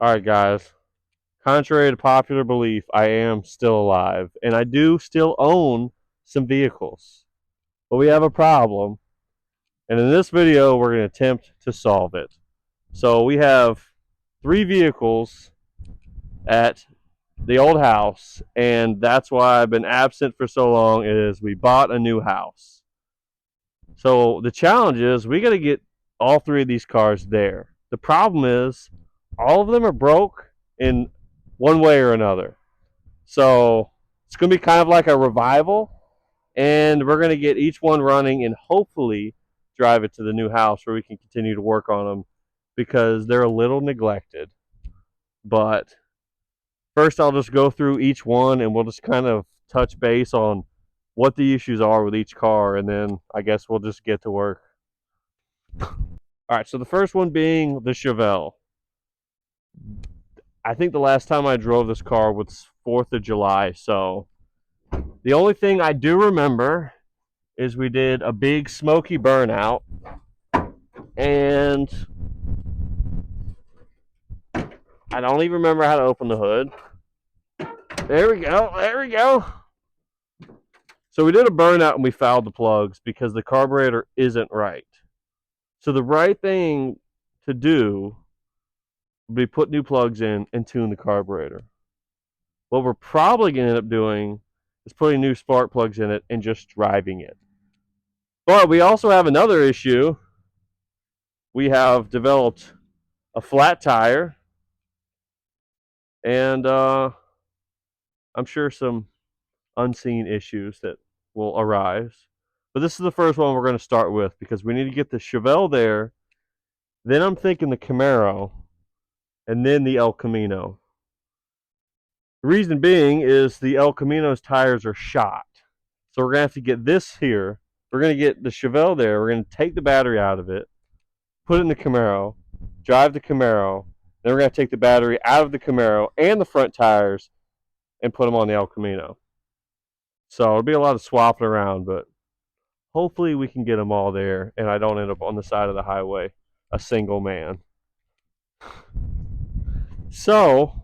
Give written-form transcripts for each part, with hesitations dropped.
Alright, guys. Contrary to popular belief, I am still alive. And I do still own some vehicles. But we have a problem. And in this video, we're going to attempt to solve it. So we have 3 vehicles at the old house. And that's why I've been absent for so long, is we bought a new house. So the challenge is we got to get all 3 of these cars there. The problem is all of them are broke in one way or another. So it's going to be kind of like a revival, and we're going to get each one running and hopefully drive it to the new house where we can continue to work on them because they're a little neglected. But first, I'll just go through each one and we'll just kind of touch base on what the issues are with each car, and then I guess we'll just get to work. All right, so the first one being the Chevelle. I think the last time I drove this car was 4th of July, so the only thing I do remember is we did a big smoky burnout, and I don't even remember how to open the hood. There we go. So we did a burnout and we fouled the plugs because the carburetor isn't right. So the right thing to do would be put new plugs in and tune the carburetor. What we're probably going to end up doing is putting new spark plugs in it and just driving it. But we also have another issue. We have developed a flat tire, and I'm sure some unseen issues that will arise. But this is the first one we're going to start with because we need to get the Chevelle there. Then I'm thinking the Camaro, and then the El Camino. The reason being is the El Camino's tires are shot. So we're going to have to get this here. We're going to get the Chevelle there. We're going to take the battery out of it, put it in the Camaro, drive the Camaro. Then we're going to take the battery out of the Camaro and the front tires and put them on the El Camino. So it'll be a lot of swapping around, but hopefully we can get them all there and I don't end up on the side of the highway, a single man. So,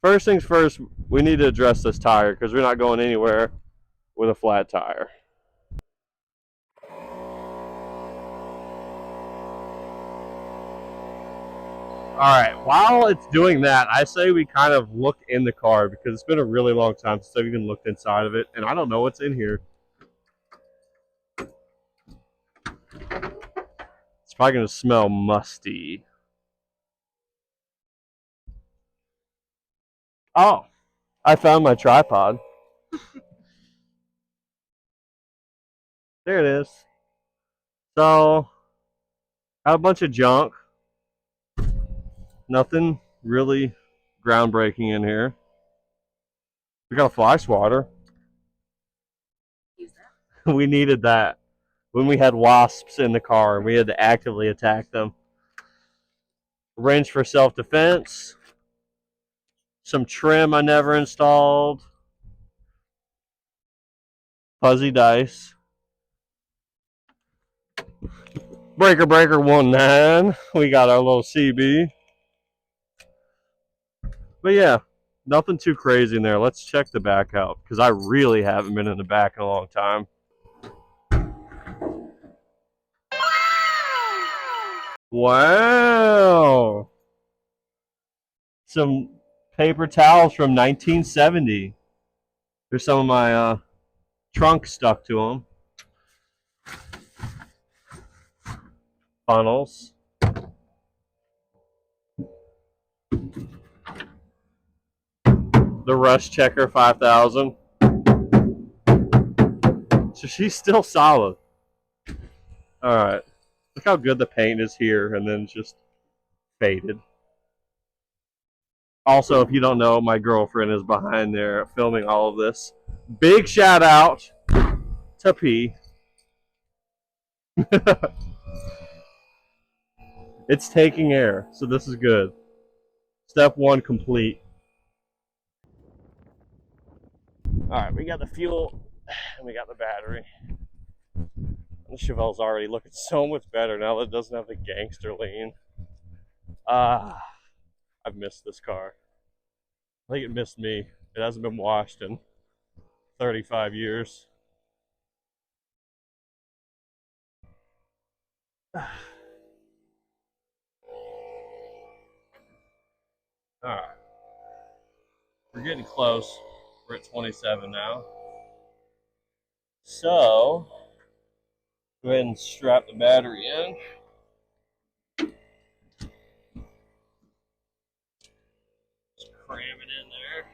first things first, we need to address this tire because we're not going anywhere with a flat tire. Alright, while it's doing that, I say we kind of look in the car because it's been a really long time since I've even looked inside of it, and I don't know what's in here. It's probably going to smell musty. Oh, I found my tripod. There it is. So, got a bunch of junk. Nothing really groundbreaking in here. We got a fly swatter. We needed that when we had wasps in the car and we had to actively attack them. Wrench for self-defense. Some trim I never installed. Fuzzy dice. Breaker 19. We got our little CB. But yeah, nothing too crazy in there. Let's check the back out because I really haven't been in the back in a long time. Wow. Some paper towels from 1970. There's some of my trunk stuck to them. Funnels. The Rust Checker 5000. So she's still solid. Alright. Look how good the paint is here, and then it's just faded. Also, if you don't know, my girlfriend is behind there filming all of this. Big shout out to P. It's taking air, so this is good. Step 1 complete. Alright, we got the fuel and we got the battery. The Chevelle's already looking so much better now that it doesn't have the gangster lean. I've missed this car. I think it missed me. It hasn't been washed in 35 years. All right, we're getting close. We're at 27 now. So, go ahead and strap the battery in. Just cram it in there.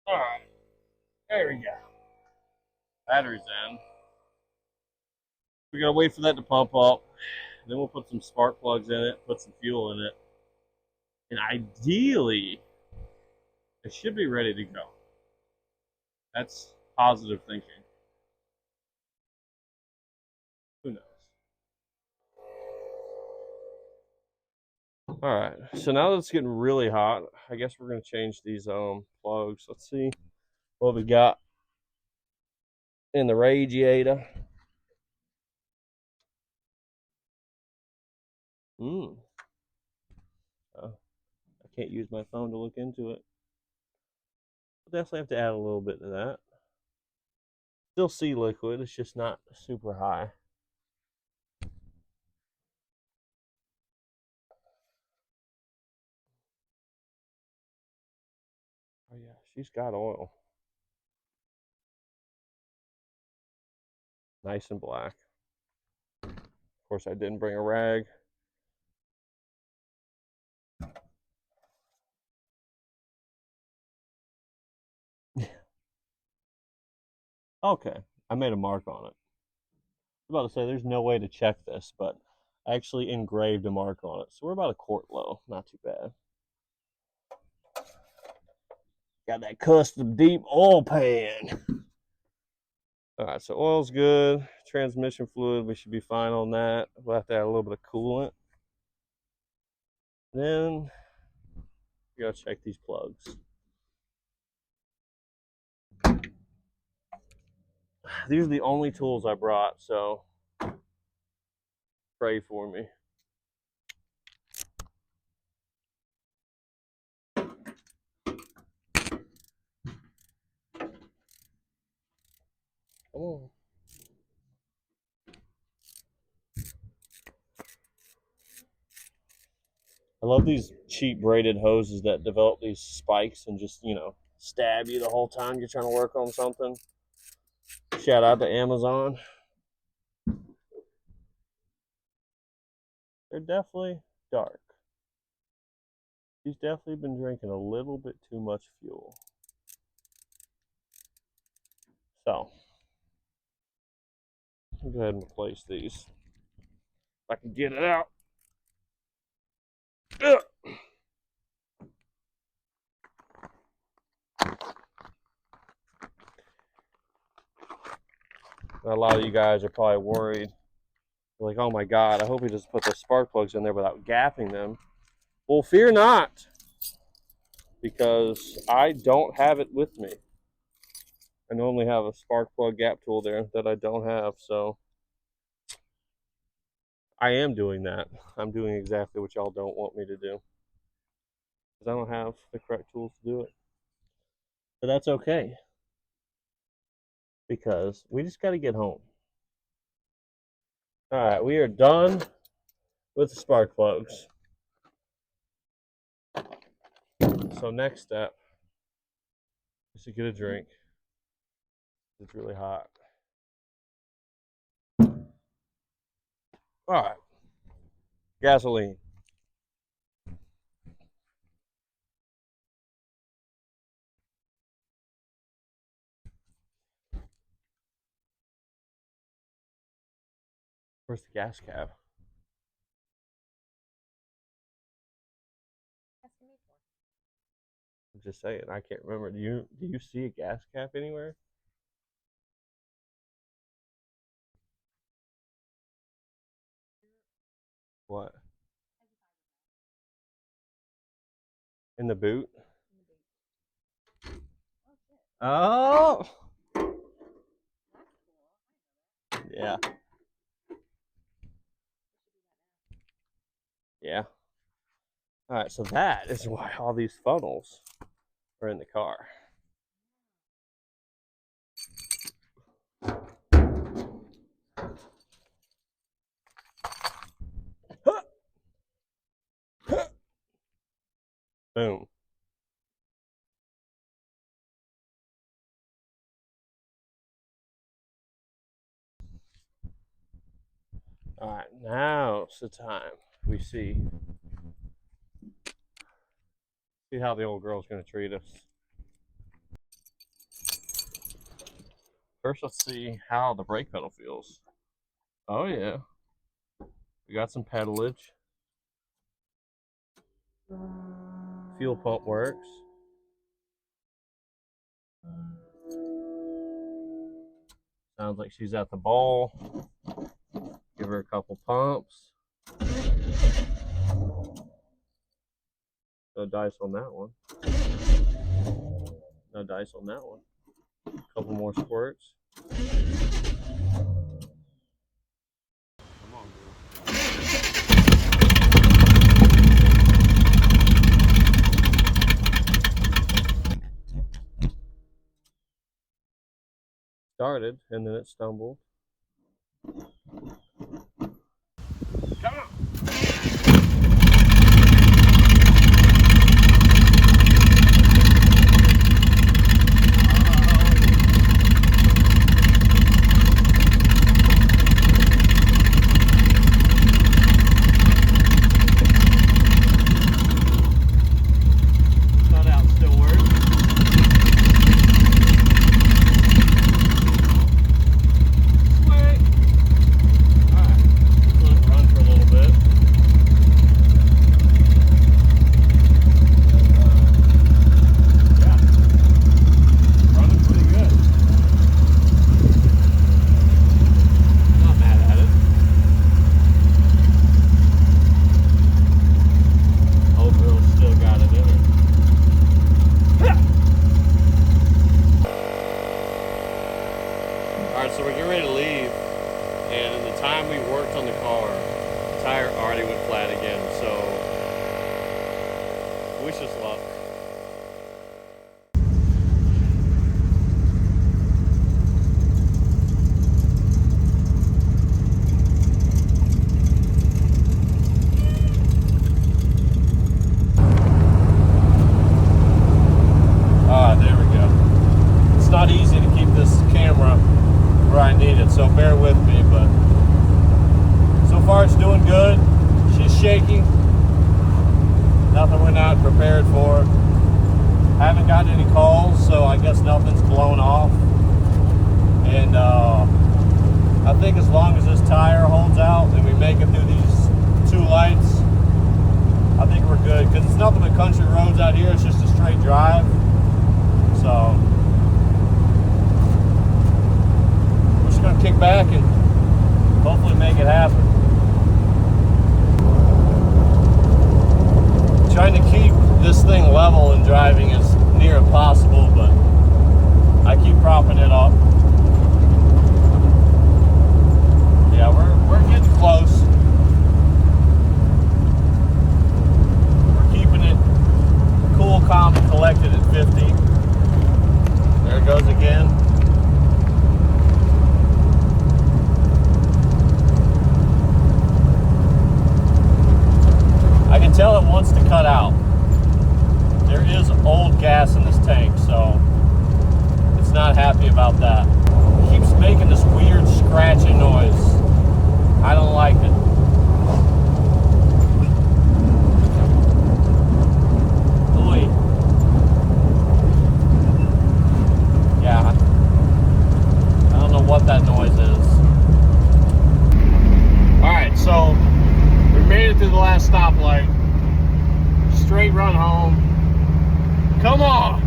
All right, there we go. Battery's in. We gotta wait for that to pump up. Then we'll put some spark plugs in it, put some fuel in it, and ideally, it should be ready to go. That's positive thinking. Who knows? All right, so now that it's getting really hot, I guess we're gonna change these plugs. Let's see what we got in the radiator. Hmm. I can't use my phone to look into it. But definitely have to add a little bit to that. Still sea liquid, it's just not super high. Oh yeah, she's got oil. Nice and black. Of course, I didn't bring a rag. Okay, I made a mark on it. I was about to say there's no way to check this, but I actually engraved a mark on it. So we're about a quart low. Not too bad. Got that custom deep oil pan. All right, so oil's good. Transmission fluid, we should be fine on that. We'll have to add a little bit of coolant. Then we gotta check these plugs. These are the only tools I brought, so pray for me. Come on. I love these cheap braided hoses that develop these spikes and just, stab you the whole time you're trying to work on something. Shout out to Amazon. They're definitely dark. She's definitely been drinking a little bit too much fuel. So, I'll go ahead and replace these. If I can get it out. Ugh. A lot of you guys are probably worried. Like, oh my God, I hope he doesn't put those spark plugs in there without gapping them. Well, fear not, because I don't have it with me. I normally have a spark plug gap tool there that I don't have, so I am doing that. I'm doing exactly what y'all don't want me to do, because I don't have the correct tools to do it. But that's okay, because we just got to get home. All right, we are done with the spark plugs. So next step is to get a drink. It's really hot. All right, gasoline. Where's the gas cap? I'm just saying, I can't remember. Do you see a gas cap anywhere? What? In the boot? Oh! Yeah. Yeah. All right, so that is why all these funnels are in the car. Boom. All right, now's the time we see how the old girl's going to treat us. First, let's see how the brake pedal feels. Oh yeah, we got some pedalage. Fuel pump works. Sounds like she's at the ball. Give her a couple pumps. No dice on that one. No dice on that one. A couple more squirts. Come on, girl. Started and then it stumbled. Come on. Cutout still works. Sweet. Alright, let's let it run for a little bit. Yeah, running pretty good. Not mad at it. Old girl's still got it in her. Alright, so we're getting ready to leave, and in the time we worked on the car, the tire already went flat again, so wish us luck. There we go. It's not easy to keep this camera where I need it, so bear with me, but so far it's doing good. She's shaky. Nothing we're not prepared for. Haven't gotten any calls, so I guess nothing's blown off. And I think as long as this tire holds out and we make it through these two lights, I think we're good, because it's nothing but country roads out here. It's just a straight drive. So we're just going to kick back and hopefully make it happen. Trying to keep this thing level and driving as near as possible, but I keep propping it up. Yeah, we're getting close. We're keeping it cool, calm, and collected at 50. There it goes again. I can tell it wants to cut out. There is old gas in this tank, so it's not happy about that. It keeps making this weird scratching noise. I don't like it. What that noise is. Alright, so we made it to the last stoplight. Straight run home. Come on!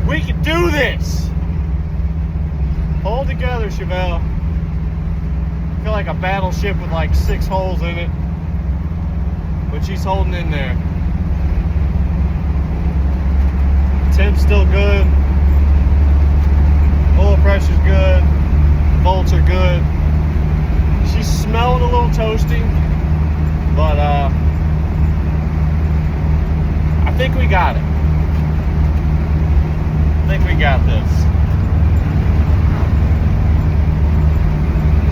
We can do this! Hold together, Chevelle. I feel like a battleship with like 6 holes in it. but she's holding in there. Temp's still good. Oil pressure's good. Bolts are good. She's smelling a little toasty, but I think we got it. I think we got this.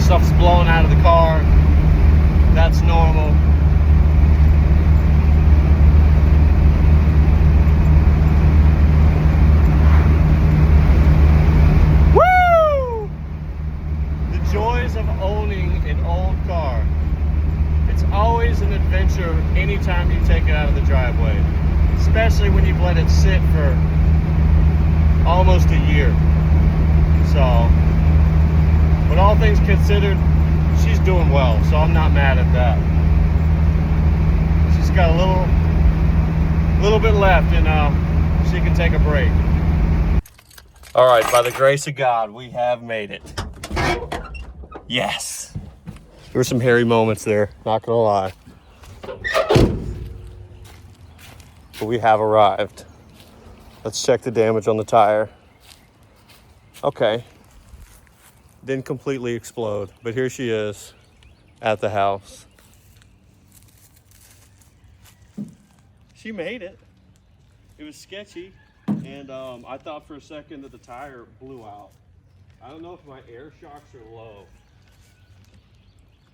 Stuff's blowing out of the car. That's normal. Woo! The joys of owning an old car. It's always an adventure anytime you take it out of the driveway, especially when you've let it sit for almost a year. So, but all things considered, she's doing well, so I'm not mad at that. She's got a little bit left, and she can take a break. All right, by the grace of God, we have made it. Yes. There were some hairy moments there, not gonna lie. But we have arrived. Let's check the damage on the tire. Okay. Didn't completely explode, but here she is at the house. She made it. It was sketchy, and I thought for a second that the tire blew out. I don't know if my air shocks are low.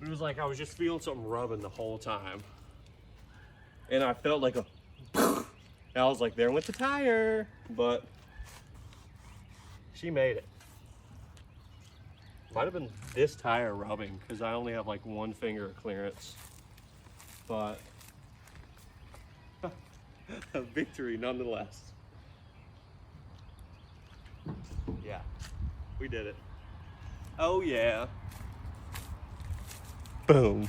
It was like I was just feeling something rubbing the whole time. And I felt like a and I was like, there went the tire. But she made it. Might have been this tire rubbing because I only have like one finger of clearance. But a victory nonetheless. Yeah, we did it. Oh yeah. Boom.